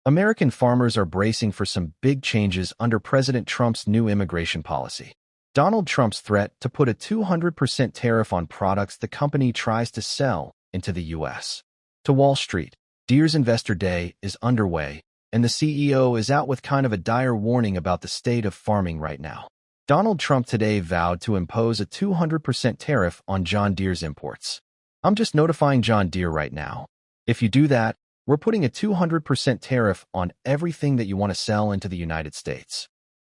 American farmers are bracing for some big changes under President Trump's new immigration policy. Donald Trump's threat to put a 200% tariff on products the company tries to sell into the U.S. To Wall Street, Deere's Investor Day is underway, and the CEO is out with kind of a dire warning about the state of farming right now. Donald Trump today vowed to impose a 200% tariff on John Deere's imports. "I'm just notifying John Deere right now. If you do that, we're putting a 200% tariff on everything that you want to sell into the United States."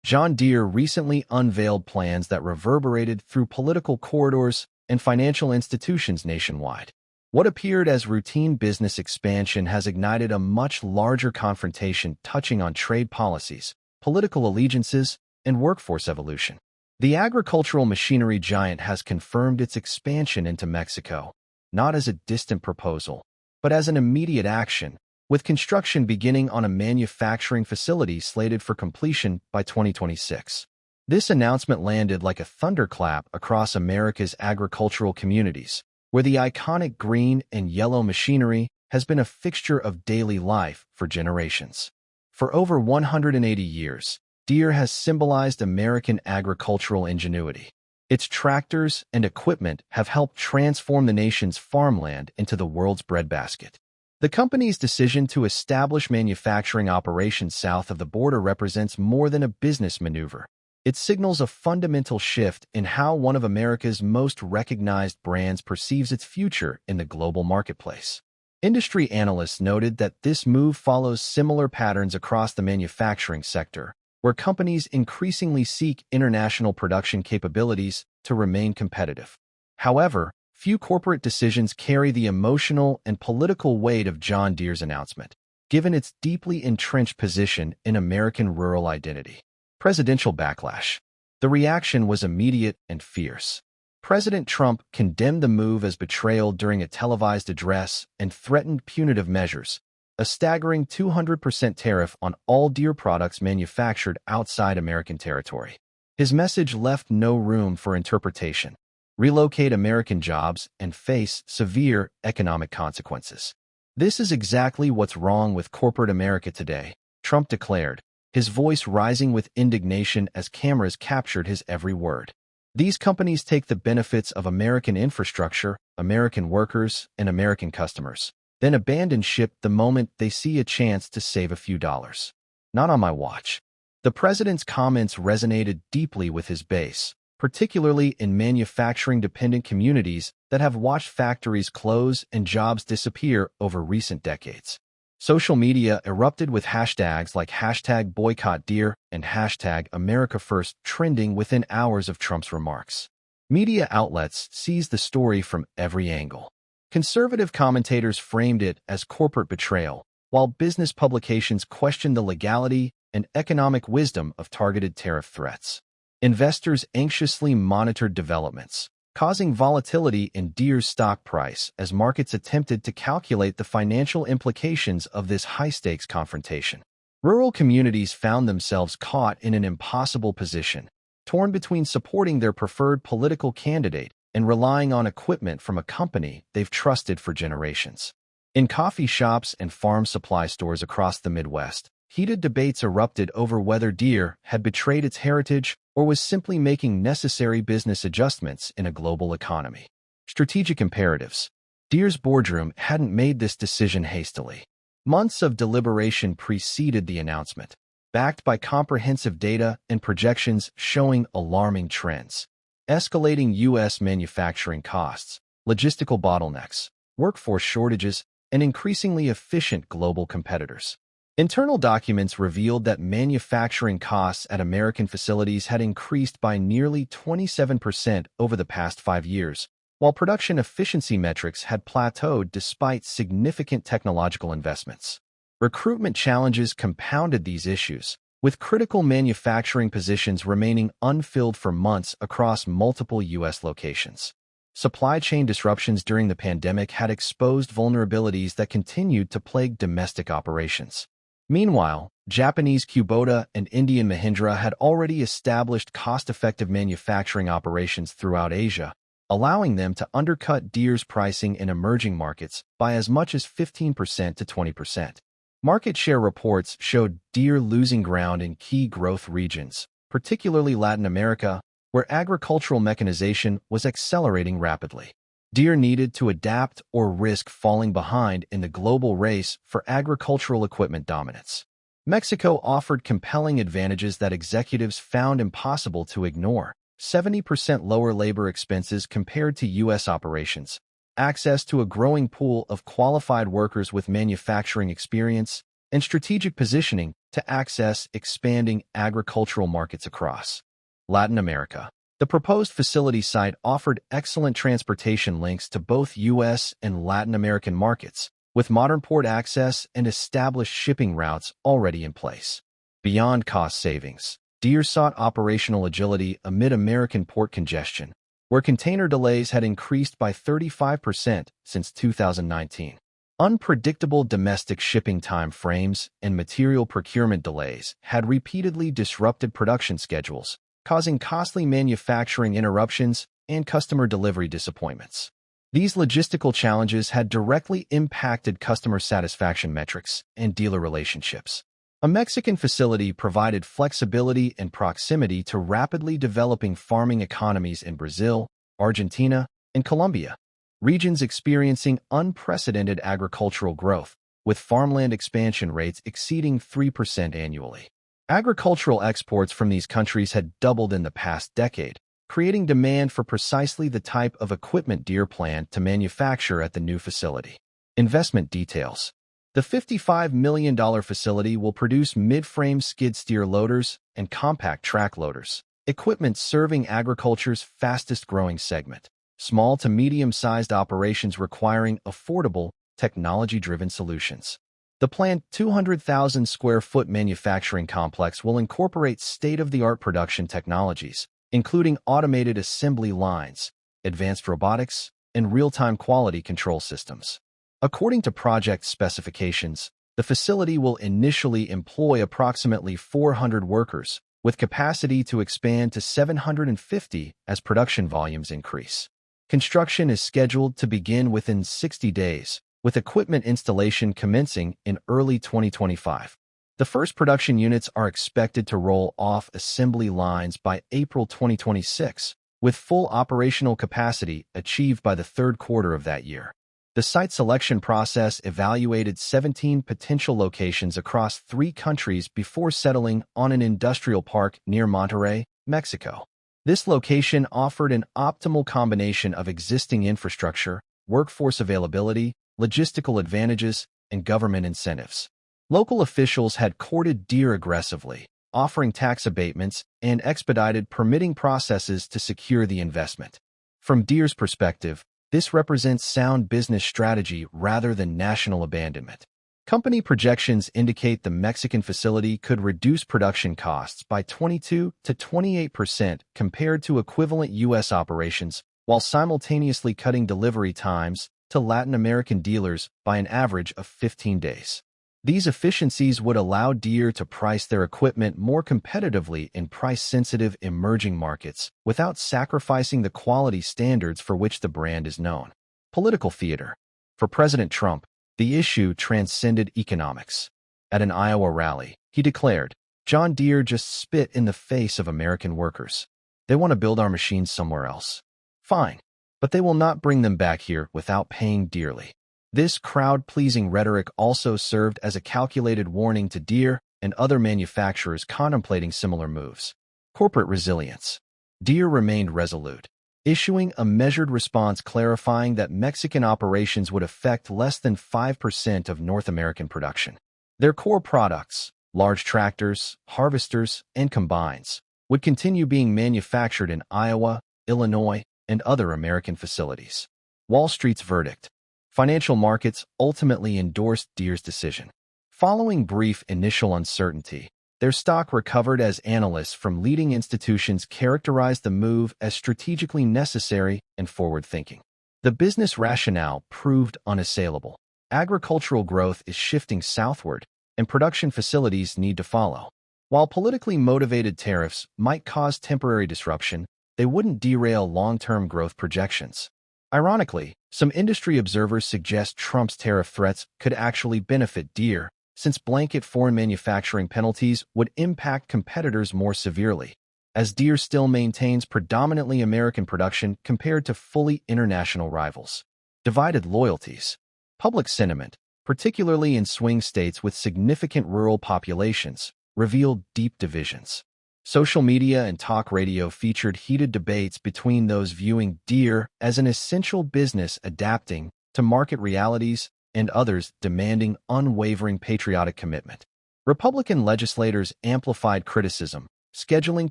John Deere recently unveiled plans that reverberated through political corridors and financial institutions nationwide. What appeared as routine business expansion has ignited a much larger confrontation touching on trade policies, political allegiances, and workforce evolution. The agricultural machinery giant has confirmed its expansion into Mexico, not as a distant proposal, but as an immediate action, with construction beginning on a manufacturing facility slated for completion by 2026. This announcement landed like a thunderclap across America's agricultural communities, where the iconic green and yellow machinery has been a fixture of daily life for generations. For over 180 years, Deere has symbolized American agricultural ingenuity. Its tractors and equipment have helped transform the nation's farmland into the world's breadbasket. The company's decision to establish manufacturing operations south of the border represents more than a business maneuver. It signals a fundamental shift in how one of America's most recognized brands perceives its future in the global marketplace. Industry analysts noted that this move follows similar patterns across the manufacturing sector, where companies increasingly seek international production capabilities to remain competitive. However, few corporate decisions carry the emotional and political weight of John Deere's announcement, given its deeply entrenched position in American rural identity. Presidential backlash. The reaction was immediate and fierce. President Trump condemned the move as betrayal during a televised address and threatened punitive measures, a staggering 200% tariff on all Deere products manufactured outside American territory. His message left no room for interpretation. Relocate American jobs and face severe economic consequences. "This is exactly what's wrong with corporate America today," Trump declared, his voice rising with indignation as cameras captured his every word. "These companies take the benefits of American infrastructure, American workers, and American customers, then abandon ship the moment they see a chance to save a few dollars. Not on my watch." The president's comments resonated deeply with his base, particularly in manufacturing-dependent communities that have watched factories close and jobs disappear over recent decades. Social media erupted with hashtags like #BoycottDeere and #AmericaFirst trending within hours of Trump's remarks. Media outlets seized the story from every angle. Conservative commentators framed it as corporate betrayal, while business publications questioned the legality and economic wisdom of targeted tariff threats. Investors anxiously monitored developments, causing volatility in Deere's stock price as markets attempted to calculate the financial implications of this high-stakes confrontation. Rural communities found themselves caught in an impossible position, torn between supporting their preferred political candidate and relying on equipment from a company they've trusted for generations. In coffee shops and farm supply stores across the Midwest, heated debates erupted over whether Deere had betrayed its heritage or was simply making necessary business adjustments in a global economy. Strategic imperatives. Deere's boardroom hadn't made this decision hastily. Months of deliberation preceded the announcement, backed by comprehensive data and projections showing alarming trends. Escalating U.S. manufacturing costs, logistical bottlenecks, workforce shortages, and increasingly efficient global competitors. Internal documents revealed that manufacturing costs at American facilities had increased by nearly 27% over the past 5 years, while production efficiency metrics had plateaued despite significant technological investments. Recruitment challenges compounded these issues, with critical manufacturing positions remaining unfilled for months across multiple U.S. locations. Supply chain disruptions during the pandemic had exposed vulnerabilities that continued to plague domestic operations. Meanwhile, Japanese Kubota and Indian Mahindra had already established cost-effective manufacturing operations throughout Asia, allowing them to undercut Deere's pricing in emerging markets by as much as 15% to 20%. Market share reports showed Deere losing ground in key growth regions, particularly Latin America, where agricultural mechanization was accelerating rapidly. Deere needed to adapt or risk falling behind in the global race for agricultural equipment dominance. Mexico offered compelling advantages that executives found impossible to ignore: 70% lower labor expenses compared to U.S. operations, access to a growing pool of qualified workers with manufacturing experience, and strategic positioning to access expanding agricultural markets across Latin America. The proposed facility site offered excellent transportation links to both U.S. and Latin American markets, with modern port access and established shipping routes already in place. Beyond cost savings, Deere sought operational agility amid American port congestion, where container delays had increased by 35% since 2019. Unpredictable domestic shipping time frames and material procurement delays had repeatedly disrupted production schedules, causing costly manufacturing interruptions and customer delivery disappointments. These logistical challenges had directly impacted customer satisfaction metrics and dealer relationships. A Mexican facility provided flexibility and proximity to rapidly developing farming economies in Brazil, Argentina, and Colombia, regions experiencing unprecedented agricultural growth, with farmland expansion rates exceeding 3% annually. Agricultural exports from these countries had doubled in the past decade, creating demand for precisely the type of equipment Deere planned to manufacture at the new facility. Investment details. The $55 million facility will produce mid-frame skid steer loaders and compact track loaders, equipment serving agriculture's fastest-growing segment. Small to medium-sized operations requiring affordable, technology-driven solutions. The planned 200,000 square foot manufacturing complex will incorporate state-of-the-art production technologies, including automated assembly lines, advanced robotics, and real-time quality control systems. According to project specifications, the facility will initially employ approximately 400 workers, with capacity to expand to 750 as production volumes increase. Construction is scheduled to begin within 60 days, with equipment installation commencing in early 2025. The first production units are expected to roll off assembly lines by April 2026, with full operational capacity achieved by the third quarter of that year. The site selection process evaluated 17 potential locations across 3 countries before settling on an industrial park near Monterrey, Mexico. This location offered an optimal combination of existing infrastructure, workforce availability, logistical advantages, and government incentives. Local officials had courted Deere aggressively, offering tax abatements and expedited permitting processes to secure the investment. From Deere's perspective, this represents sound business strategy rather than national abandonment. Company projections indicate the Mexican facility could reduce production costs by 22 to 28% compared to equivalent U.S. operations, while simultaneously cutting delivery times to Latin American dealers by an average of 15 days. These efficiencies would allow Deere to price their equipment more competitively in price-sensitive emerging markets without sacrificing the quality standards for which the brand is known. Political theater. For President Trump, the issue transcended economics. At an Iowa rally, he declared, "John Deere just spit in the face of American workers. They want to build our machines somewhere else. Fine, but they will not bring them back here without paying dearly." This crowd-pleasing rhetoric also served as a calculated warning to Deere and other manufacturers contemplating similar moves. Corporate resilience. Deere remained resolute, issuing a measured response clarifying that Mexican operations would affect less than 5% of North American production. Their core products, large tractors, harvesters, and combines, would continue being manufactured in Iowa, Illinois, and other American facilities. Wall Street's verdict. Financial markets ultimately endorsed Deere's decision. Following brief initial uncertainty, their stock recovered as analysts from leading institutions characterized the move as strategically necessary and forward-thinking. The business rationale proved unassailable. Agricultural growth is shifting southward, and production facilities need to follow. While politically motivated tariffs might cause temporary disruption, they wouldn't derail long-term growth projections. Ironically, some industry observers suggest Trump's tariff threats could actually benefit Deere, since blanket foreign manufacturing penalties would impact competitors more severely, as Deere still maintains predominantly American production compared to fully international rivals. Divided loyalties. Public sentiment, particularly in swing states with significant rural populations, revealed deep divisions. Social media and talk radio featured heated debates between those viewing Deere as an essential business adapting to market realities and others demanding unwavering patriotic commitment. Republican legislators amplified criticism, scheduling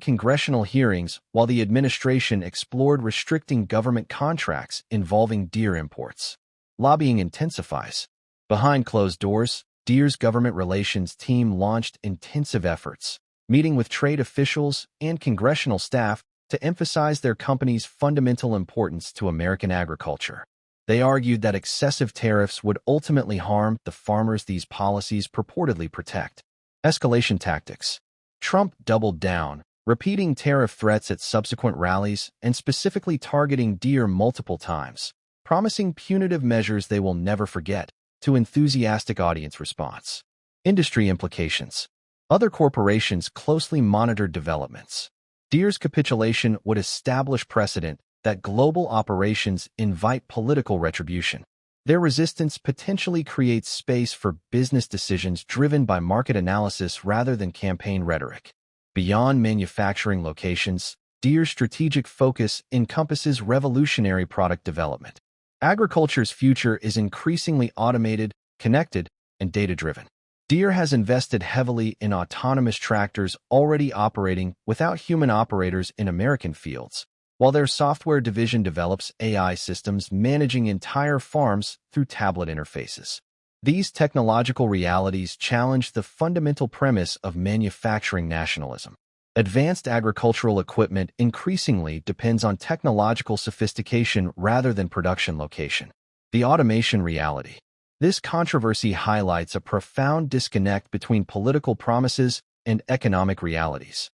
congressional hearings while the administration explored restricting government contracts involving Deere imports. Lobbying intensifies. Behind closed doors, Deere's government relations team launched intensive efforts, meeting with trade officials and congressional staff to emphasize their company's fundamental importance to American agriculture. They argued that excessive tariffs would ultimately harm the farmers these policies purportedly protect. Escalation tactics. Trump doubled down, repeating tariff threats at subsequent rallies and specifically targeting Deere multiple times, promising punitive measures they will never forget, to enthusiastic audience response. Industry implications. Other corporations closely monitored developments. Deere's capitulation would establish precedent that global operations invite political retribution. Their resistance potentially creates space for business decisions driven by market analysis rather than campaign rhetoric. Beyond manufacturing locations, Deere's strategic focus encompasses revolutionary product development. Agriculture's future is increasingly automated, connected, and data-driven. Deere has invested heavily in autonomous tractors already operating without human operators in American fields, while their software division develops AI systems managing entire farms through tablet interfaces. These technological realities challenge the fundamental premise of manufacturing nationalism. Advanced agricultural equipment increasingly depends on technological sophistication rather than production location. The automation reality. This controversy highlights a profound disconnect between political promises and economic realities.